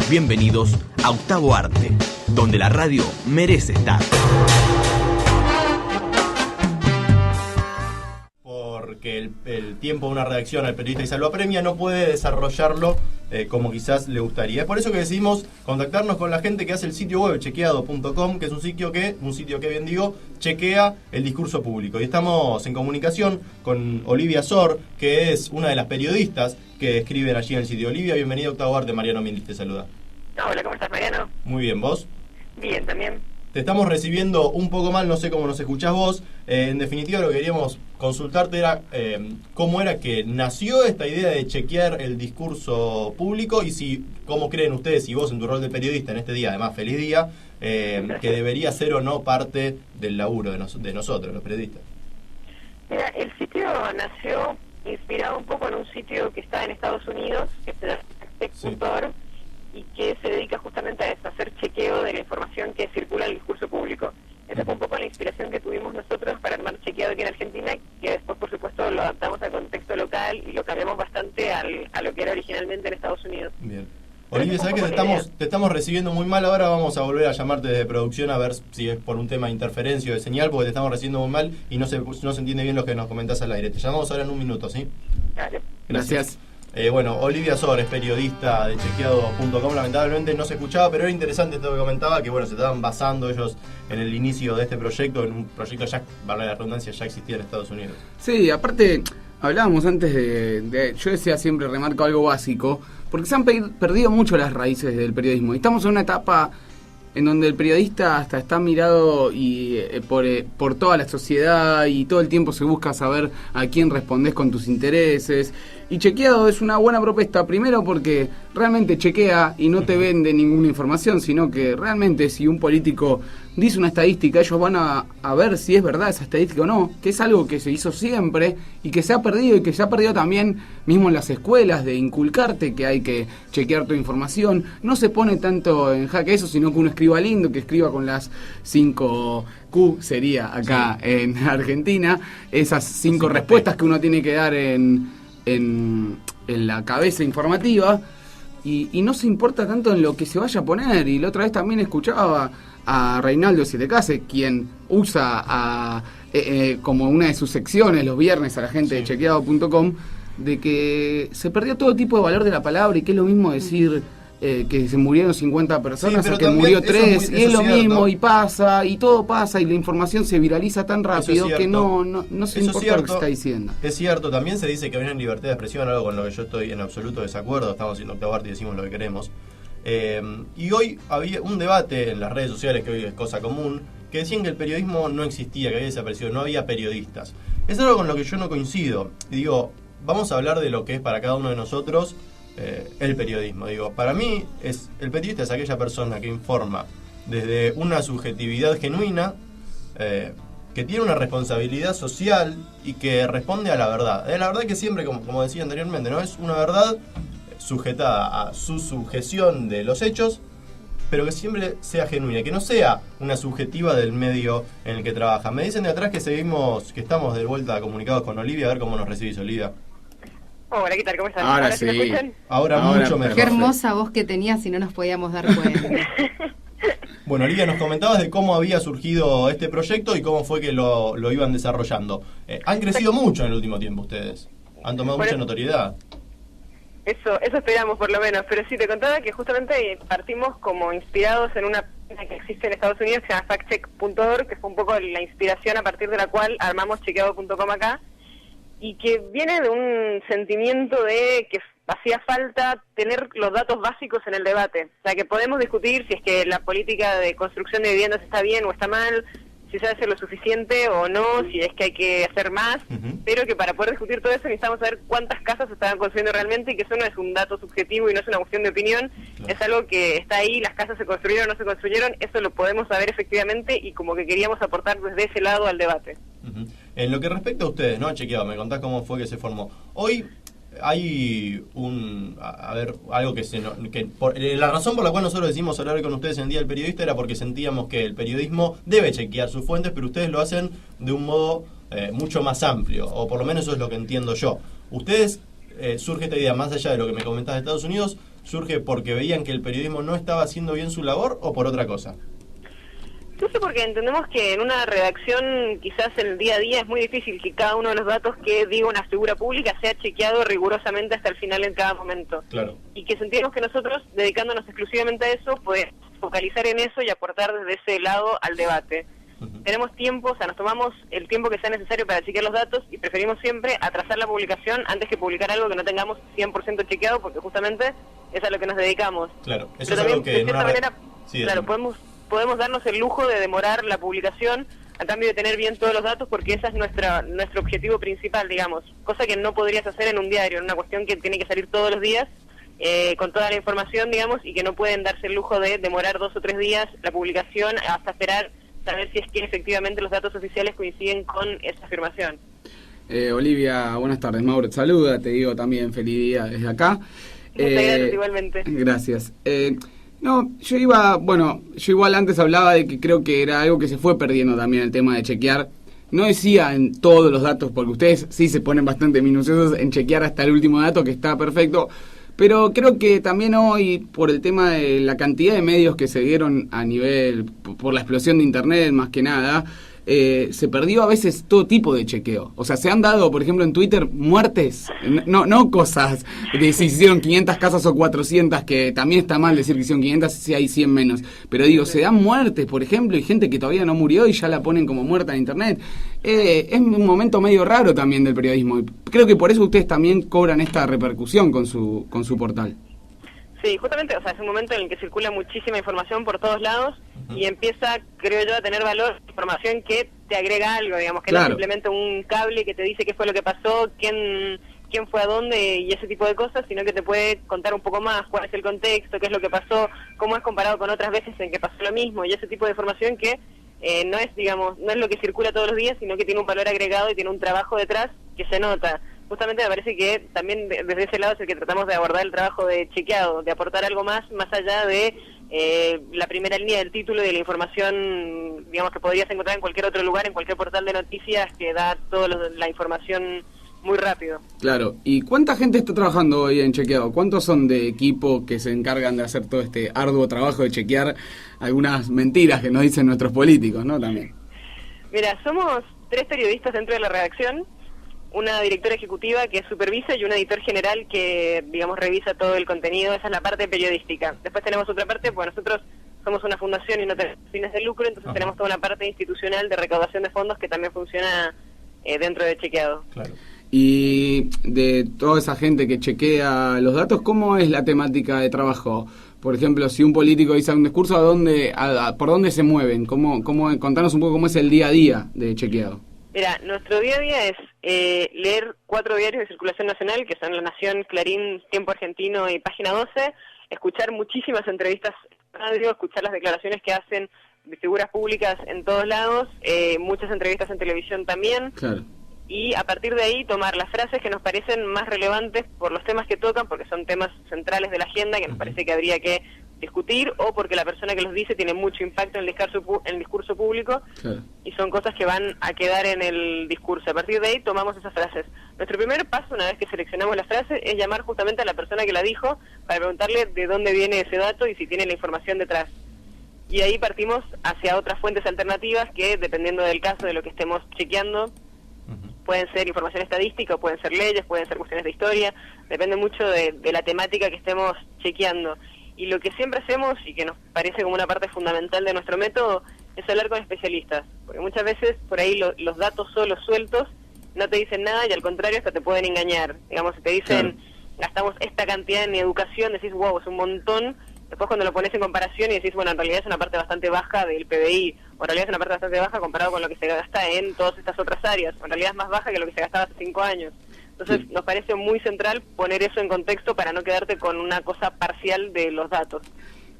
Bienvenidos a Octavo Arte, donde la radio merece estar. Porque el tiempo de una redacción al periodista y se lo apremia, no puede desarrollarlo como quizás le gustaría. Es por eso que decidimos contactarnos con la gente que hace el sitio web chequeado.com, que es un sitio que bien digo, chequea el discurso público. Y estamos en comunicación con Olivia Sor, que es una de las periodistas que escriben allí en el sitio. Olivia, bienvenida a Octavo Arte. Mariano Milis te saluda. Hola, ¿cómo estás, Mariano? Muy bien, ¿vos? Bien, también. Te estamos recibiendo un poco mal, no sé cómo nos escuchás vos. En definitiva, lo que queríamos consultarte era cómo era que nació esta idea de chequear el discurso público y cómo creen ustedes, y vos en tu rol de periodista en este día, además feliz día, que debería ser o no parte del laburo de nosotros, los periodistas. Mira, el sitio nació inspirado un poco en un sitio que está en Estados Unidos, que se llama Tech.org, y que se dedica justamente a eso, a hacer chequeo de la información que circula en el discurso público. Esa fue un poco la inspiración que tuvimos nosotros para armar chequeado aquí en Argentina, que después, por supuesto, lo adaptamos al contexto local y lo cambiamos bastante a lo que era originalmente en Estados Unidos. Bien. Olivia, sabés que te estamos recibiendo muy mal. Ahora vamos a volver a llamarte desde producción a ver si es por un tema de interferencia o de señal, porque te estamos recibiendo muy mal y no se entiende bien lo que nos comentás al aire. Te llamamos ahora en un minuto, ¿sí? Dale. Gracias. Bueno, Olivia Sor es periodista de chequeado.com. Lamentablemente no se escuchaba, pero era interesante esto que comentaba, que bueno, se estaban basando ellos en el inicio de este proyecto, en un proyecto ya, vale la redundancia, ya existía en Estados Unidos. Sí, aparte, hablábamos antes yo decía siempre, remarco algo básico, porque se han perdido mucho las raíces del periodismo. Y estamos en una etapa en donde el periodista hasta está mirado y por toda la sociedad y todo el tiempo se busca saber a quién respondés con tus intereses. Y Chequeado es una buena propuesta, primero porque realmente chequea y no te vende ninguna información, sino que realmente si un político dice una estadística, ellos van a ver si es verdad esa estadística o no, que es algo que se hizo siempre y que se ha perdido, y que se ha perdido también mismo en las escuelas, de inculcarte que hay que chequear tu información. No se pone tanto en jaque eso, sino que uno escriba lindo, que escriba con las 5 Q, sería acá en Argentina, esas 5 respuestas que uno tiene que dar en la cabeza informativa, y no se importa tanto en lo que se vaya a poner. Y la otra vez también escuchaba a Reinaldo Sietecase, quien usa como una de sus secciones los viernes a la gente de chequeado.com, de que se perdió todo tipo de valor de la palabra, y que es lo mismo decir que se murieron 50 personas a que murió 3, y es lo mismo, y pasa, y todo pasa, y la información se viraliza tan rápido que no se importa lo que se está diciendo. Es cierto, también se dice que hay una libertad de expresión, algo con lo que yo estoy en absoluto desacuerdo. Estamos haciendo Octavo Arte y decimos lo que queremos. Y hoy había un debate en las redes sociales, que hoy es cosa común, que decían que el periodismo no existía, que había desaparecido, no había periodistas. Es algo con lo que yo no coincido. Y digo, vamos a hablar de lo que es para cada uno de nosotros el periodismo. Digo, para mí el periodista es aquella persona que informa desde una subjetividad genuina, que tiene una responsabilidad social y que responde a la verdad. La verdad que siempre, como decía anteriormente, no es una verdad sujetada a su sujeción de los hechos, pero que siempre sea genuina, que no sea una subjetiva del medio en el que trabaja. Me dicen de atrás que estamos de vuelta comunicados con Olivia. A ver cómo nos recibís, Olivia. Hola, ¿qué tal? ¿Cómo están? Ahora sí. ¿Me escuchan? Ahora mucho mejor. Qué hermosa voz que tenías y no nos podíamos dar cuenta. Bueno, Olivia, nos comentabas de cómo había surgido este proyecto y cómo fue que lo iban desarrollando. Han crecido mucho en el último tiempo ustedes. Han tomado mucha notoriedad. Eso esperamos por lo menos, pero sí, te contaba que justamente partimos como inspirados en una página que existe en Estados Unidos que se llama factcheck.org, que fue un poco la inspiración a partir de la cual armamos chequeado.com acá, y que viene de un sentimiento de que hacía falta tener los datos básicos en el debate. O sea, que podemos discutir si es que la política de construcción de viviendas está bien o está mal, si se hace lo suficiente o no, si es que hay que hacer más, pero que para poder discutir todo eso necesitamos saber cuántas casas se estaban construyendo realmente, y que eso no es un dato subjetivo y no es una cuestión de opinión, es algo que está ahí. Las casas se construyeron o no se construyeron, eso lo podemos saber efectivamente, y como que queríamos aportar desde ese lado al debate. En lo que respecta a ustedes, ¿no? Chequeado, me contás cómo fue que se formó. Hoy hay algo la razón por la cual nosotros decidimos hablar con ustedes en el Día del Periodista era porque sentíamos que el periodismo debe chequear sus fuentes, pero ustedes lo hacen de un modo mucho más amplio, o por lo menos eso es lo que entiendo yo. Ustedes, surge esta idea, más allá de lo que me comentás de Estados Unidos, surge porque veían que el periodismo no estaba haciendo bien su labor o por otra cosa? No sé, porque entendemos que en una redacción, quizás en el día a día, es muy difícil que cada uno de los datos que diga una figura pública sea chequeado rigurosamente hasta el final en cada momento. Claro. Y que sentimos que nosotros, dedicándonos exclusivamente a eso, podemos focalizar en eso y aportar desde ese lado al debate. Tenemos tiempo, o sea, nos tomamos el tiempo que sea necesario para chequear los datos y preferimos siempre atrasar la publicación antes que publicar algo que no tengamos 100% chequeado, porque justamente es a lo que nos dedicamos. Claro, eso pero es algo también, que de en cierta una manera, sí, claro, podemos darnos el lujo de demorar la publicación a cambio de tener bien todos los datos, porque ese es nuestro objetivo principal, digamos, cosa que no podrías hacer en un diario, en una cuestión que tiene que salir todos los días, con toda la información, digamos, y que no pueden darse el lujo de demorar 2 o 3 días la publicación hasta esperar saber si es que efectivamente los datos oficiales coinciden con esa afirmación. Olivia, buenas tardes. Mauro te saluda, te digo también feliz día desde acá. Muchas gracias, igualmente. Gracias. No, yo igual antes hablaba de que creo que era algo que se fue perdiendo también el tema de chequear. No decía en todos los datos, porque ustedes sí se ponen bastante minuciosos en chequear hasta el último dato, que está perfecto. Pero creo que también hoy, por el tema de la cantidad de medios que se dieron a nivel, por la explosión de Internet más que nada, se perdió a veces todo tipo de chequeo. O sea, se han dado, por ejemplo, en Twitter muertes, no cosas de si hicieron 500 casas o 400, que también está mal decir que hicieron 500 si hay 100 menos. Pero digo, se dan muertes, por ejemplo, y gente que todavía no murió y ya la ponen como muerta en Internet. Es un momento medio raro también del periodismo. Y creo que por eso ustedes también cobran esta repercusión con su portal. Sí, justamente, o sea, es un momento en el que circula muchísima información por todos lados y empieza, creo yo, a tener valor información que te agrega algo, digamos, que no es simplemente un cable que te dice qué fue lo que pasó, quién fue a dónde y ese tipo de cosas, sino que te puede contar un poco más cuál es el contexto, qué es lo que pasó, cómo es comparado con otras veces en que pasó lo mismo y ese tipo de información que no es, digamos, no es lo que circula todos los días, sino que tiene un valor agregado y tiene un trabajo detrás que se nota. Justamente me parece que también desde ese lado es el que tratamos de abordar el trabajo de chequeado, de aportar algo más allá de la primera línea del título y de la información, digamos, que podrías encontrar en cualquier otro lugar, en cualquier portal de noticias que da toda la información muy rápido. Claro, ¿y cuánta gente está trabajando hoy en chequeado? ¿Cuántos son de equipo que se encargan de hacer todo este arduo trabajo de chequear algunas mentiras que nos dicen nuestros políticos, ¿no? También. Mira, somos 3 periodistas dentro de la redacción, una directora ejecutiva que supervisa y un editor general que, digamos, revisa todo el contenido. Esa es la parte periodística. Después tenemos otra parte, pues nosotros somos una fundación y no tenemos fines de lucro, entonces tenemos toda una parte institucional de recaudación de fondos que también funciona dentro de chequeado. Claro. Y de toda esa gente que chequea los datos, ¿cómo es la temática de trabajo? Por ejemplo, si un político dice un discurso, ¿por dónde se mueven? Contanos un poco cómo es el día a día de chequeado. Mira, nuestro día a día es leer 4 diarios de circulación nacional, que son La Nación, Clarín, Tiempo Argentino y Página 12, escuchar muchísimas entrevistas en radio, escuchar las declaraciones que hacen de figuras públicas en todos lados, muchas entrevistas en televisión también, claro. Y a partir de ahí tomar las frases que nos parecen más relevantes por los temas que tocan, porque son temas centrales de la agenda que nos parece que habría que discutir, o porque la persona que los dice tiene mucho impacto en el discurso público, claro. Y son cosas que van a quedar en el discurso. A partir de ahí tomamos esas frases. Nuestro primer paso, una vez que seleccionamos la frase, es llamar justamente a la persona que la dijo para preguntarle de dónde viene ese dato y si tiene la información detrás. Y ahí partimos hacia otras fuentes alternativas que, dependiendo del caso, de lo que estemos chequeando, pueden ser información estadística, pueden ser leyes, pueden ser cuestiones de historia, depende mucho de la temática que estemos chequeando. Y lo que siempre hacemos, y que nos parece como una parte fundamental de nuestro método, es hablar con especialistas, porque muchas veces por ahí los datos solos sueltos no te dicen nada y al contrario hasta te pueden engañar. Digamos, si te dicen, claro, gastamos esta cantidad en educación, decís, wow, es un montón. Después cuando lo pones en comparación y decís, bueno, en realidad es una parte bastante baja del PBI, o en realidad es una parte bastante baja comparado con lo que se gasta en todas estas otras áreas, o en realidad es más baja que lo que se gastaba hace 5 años. Entonces nos parece muy central poner eso en contexto para no quedarte con una cosa parcial de los datos.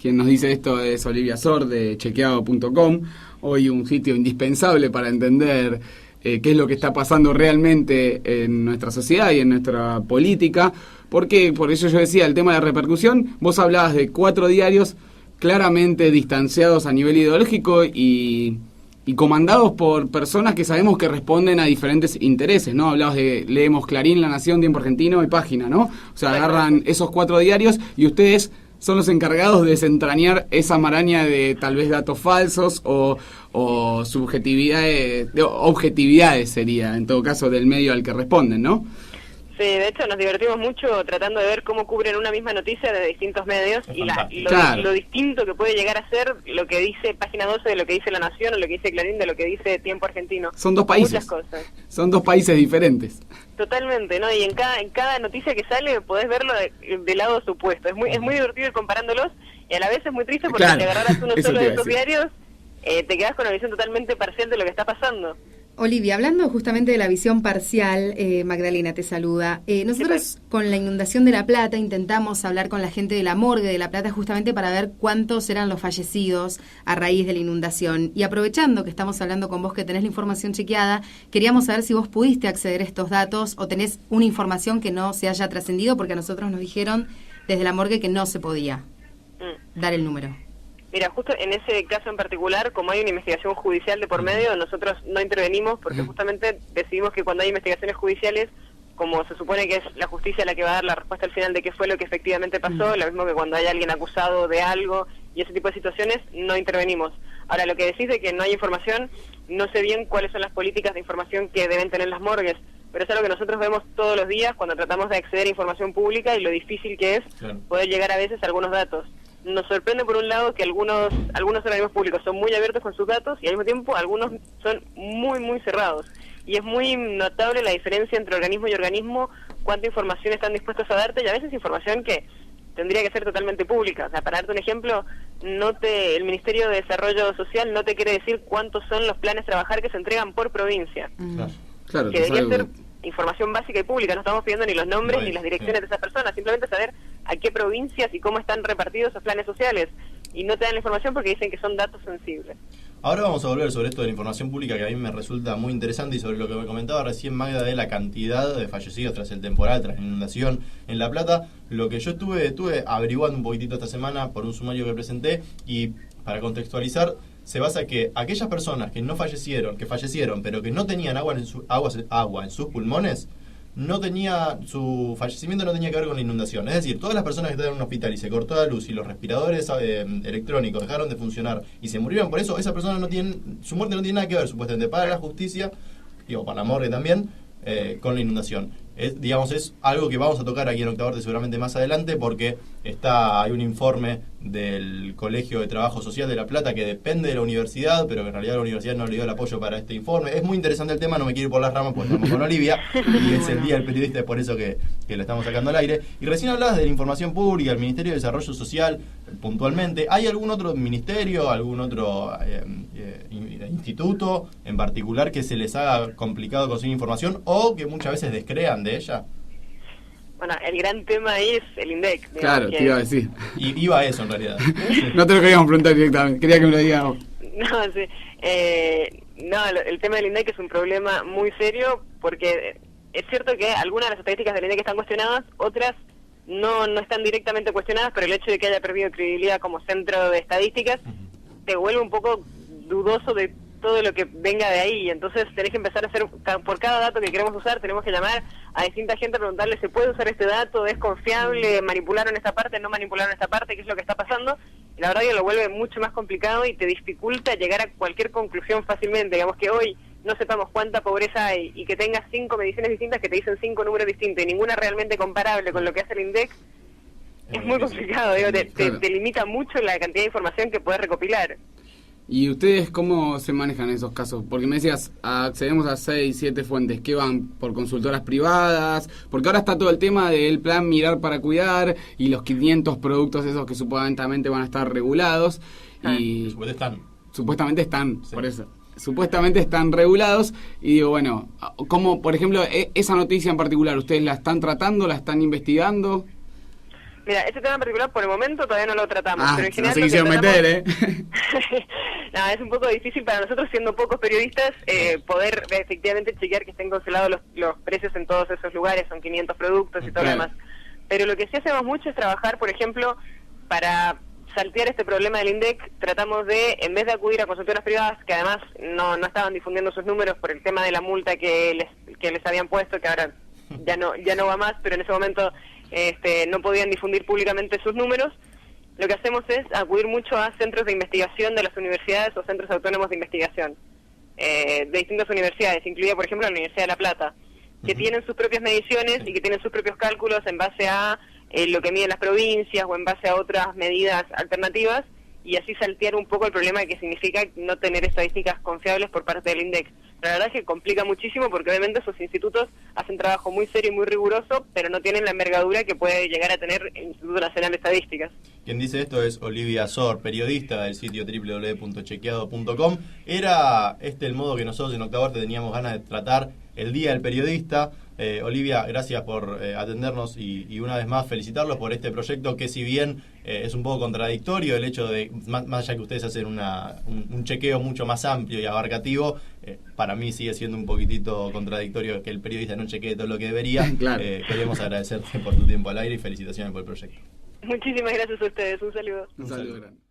Quien nos dice esto es Olivia Sor de chequeado.com, hoy un sitio indispensable para entender qué es lo que está pasando realmente en nuestra sociedad y en nuestra política, porque por eso yo decía el tema de la repercusión. Vos hablabas de 4 diarios claramente distanciados a nivel ideológico y y comandados por personas que sabemos que responden a diferentes intereses, ¿no? Hablabas de, leemos Clarín, La Nación, Tiempo Argentino y Página, ¿no? O sea, agarran esos 4 diarios y ustedes son los encargados de desentrañar esa maraña de tal vez datos falsos o subjetividades, objetividades sería, en todo caso, del medio al que responden, ¿no? Sí, de hecho nos divertimos mucho tratando de ver cómo cubren una misma noticia de distintos medios y lo distinto que puede llegar a ser lo que dice Página 12 de lo que dice La Nación o lo que dice Clarín de lo que dice Tiempo Argentino. Son 2 países. Muchas cosas. Son 2 países diferentes. Totalmente, ¿no? Y en cada noticia que sale podés verlo de lado supuesto. Es muy divertido ir comparándolos y a la vez es muy triste porque si agarraras uno solo de esos diarios, te quedás con una visión totalmente parcial de lo que está pasando. Olivia, hablando justamente de la visión parcial, Magdalena te saluda. Nosotros con la inundación de La Plata intentamos hablar con la gente de la morgue de La Plata justamente para ver cuántos eran los fallecidos a raíz de la inundación. Y aprovechando que estamos hablando con vos que tenés la información chequeada, queríamos saber si vos pudiste acceder a estos datos o tenés una información que no se haya trascendido, porque a nosotros nos dijeron desde la morgue que no se podía dar el número. Mira, justo en ese caso en particular, como hay una investigación judicial de por medio, nosotros no intervenimos porque justamente decidimos que cuando hay investigaciones judiciales, como se supone que es la justicia la que va a dar la respuesta al final de qué fue lo que efectivamente pasó, lo mismo que cuando hay alguien acusado de algo y ese tipo de situaciones, no intervenimos. Ahora, lo que decís de que no hay información, no sé bien cuáles son las políticas de información que deben tener las morgues, pero es algo que nosotros vemos todos los días cuando tratamos de acceder a información pública y lo difícil que es poder llegar a veces a algunos datos. Nos sorprende por un lado que algunos organismos públicos son muy abiertos con sus datos y al mismo tiempo algunos son muy cerrados. Y es muy notable la diferencia entre organismo y organismo, cuánta información están dispuestos a darte y a veces información que tendría que ser totalmente pública. O sea, para darte un ejemplo, el Ministerio de Desarrollo Social no te quiere decir cuántos son los planes a trabajar que se entregan por provincia. Claro, que debería ser información básica y pública, no estamos pidiendo ni los nombres ni las direcciones de esas personas, simplemente saber a qué provincias y cómo están repartidos esos planes sociales, y no te dan la información porque dicen que son datos sensibles. Ahora vamos a volver sobre esto de la información pública, que a mí me resulta muy interesante, y sobre lo que me comentaba recién Magda de la cantidad de fallecidos tras el temporal, tras la inundación en La Plata. Lo que yo estuve averiguando un poquitito esta semana por un sumario que presenté, y para contextualizar, se basa que aquellas personas que fallecieron, pero que no tenían agua en sus pulmones, su fallecimiento no tenía que ver con la inundación. Es decir, todas las personas que estaban en un hospital y se cortó la luz y los respiradores electrónicos dejaron de funcionar y se murieron por eso, esas personas su muerte no tiene nada que ver, supuestamente, para la justicia, para la morgue también, con la inundación. Es algo que vamos a tocar aquí en Octavo Arte seguramente más adelante, porque hay un informe del Colegio de Trabajo Social de La Plata que depende de la universidad, pero que en realidad la universidad no le dio el apoyo para este informe. Es muy interesante el tema, no me quiero ir por las ramas porque estamos con Olivia y es el Día del Periodista, es por eso que lo estamos sacando al aire. Y recién hablabas de la información pública, el Ministerio de Desarrollo Social, puntualmente. ¿Hay algún otro ministerio, algún otro instituto en particular que se les haga complicado conseguir información o que muchas veces descrean de ella? Bueno, el gran tema ahí es el INDEC. Digamos, claro, te iba a decir. Y iba a eso en realidad. No te lo queríamos preguntar directamente, quería que me lo digamos. No, sí. El tema del INDEC es un problema muy serio porque es cierto que algunas de las estadísticas del INDEC están cuestionadas, otras no están directamente cuestionadas, pero el hecho de que haya perdido credibilidad como centro de estadísticas te vuelve un poco dudoso de todo lo que venga de ahí, entonces tenés que empezar a hacer, por cada dato que queremos usar, tenemos que llamar a distinta gente a preguntarle, ¿se puede usar este dato? ¿Es confiable? ¿Manipularon esta parte? ¿No manipularon esta parte? ¿Qué es lo que está pasando? Y la verdad que lo vuelve mucho más complicado y te dificulta llegar a cualquier conclusión fácilmente. Digamos que hoy no sepamos cuánta pobreza hay y que tengas 5 mediciones distintas que te dicen 5 números distintos y ninguna realmente comparable con lo que hace el INDEC, es muy complicado, te limita mucho la cantidad de información que puedes recopilar. ¿Y ustedes cómo se manejan en esos casos? Porque me decías, accedemos a 6, 7 fuentes. ¿Qué van? ¿Por consultoras privadas? Porque ahora está todo el tema del plan Mirar para Cuidar y los 500 productos esos que supuestamente van a estar regulados. Y supuestamente están, sí. Por eso. Supuestamente están regulados. Y digo, bueno, ¿cómo, por ejemplo, esa noticia en particular, ustedes la están tratando, la están investigando? Mira, ese tema en particular por el momento todavía no lo tratamos, pero en general no se quisieron meter, No, es un poco difícil para nosotros, siendo pocos periodistas, poder efectivamente chequear que estén congelados los precios en todos esos lugares, son 500 productos y todo lo demás. Pero lo que sí hacemos mucho es trabajar, por ejemplo, para saltear este problema del INDEC, tratamos de, en vez de acudir a consultoras privadas, que además no estaban difundiendo sus números por el tema de la multa que les habían puesto, que ahora ya no va más, pero en ese momento no podían difundir públicamente sus números, lo que hacemos es acudir mucho a centros de investigación de las universidades o centros autónomos de investigación, de distintas universidades, incluida por ejemplo la Universidad de La Plata, que tienen sus propias mediciones y que tienen sus propios cálculos en base a lo que miden las provincias o en base a otras medidas alternativas, y así saltear un poco el problema que significa no tener estadísticas confiables por parte del INDEC. La verdad es que complica muchísimo porque obviamente esos institutos hacen trabajo muy serio y muy riguroso, pero no tienen la envergadura que puede llegar a tener el Instituto Nacional de Estadísticas. Quien dice esto es Olivia Sor, periodista del sitio www.chequeado.com. Era el modo que nosotros en Octavo Arte teníamos ganas de tratar el Día del Periodista. Olivia, gracias por atendernos y una vez más felicitarlos por este proyecto que, si bien es un poco contradictorio el hecho de, más allá que ustedes hacen un chequeo mucho más amplio y abarcativo, para mí sigue siendo un poquitito contradictorio que el periodista no chequee todo lo que debería. Claro. Queremos agradecerte por tu tiempo al aire y felicitaciones por el proyecto. Muchísimas gracias a ustedes, un saludo. Un saludo grande.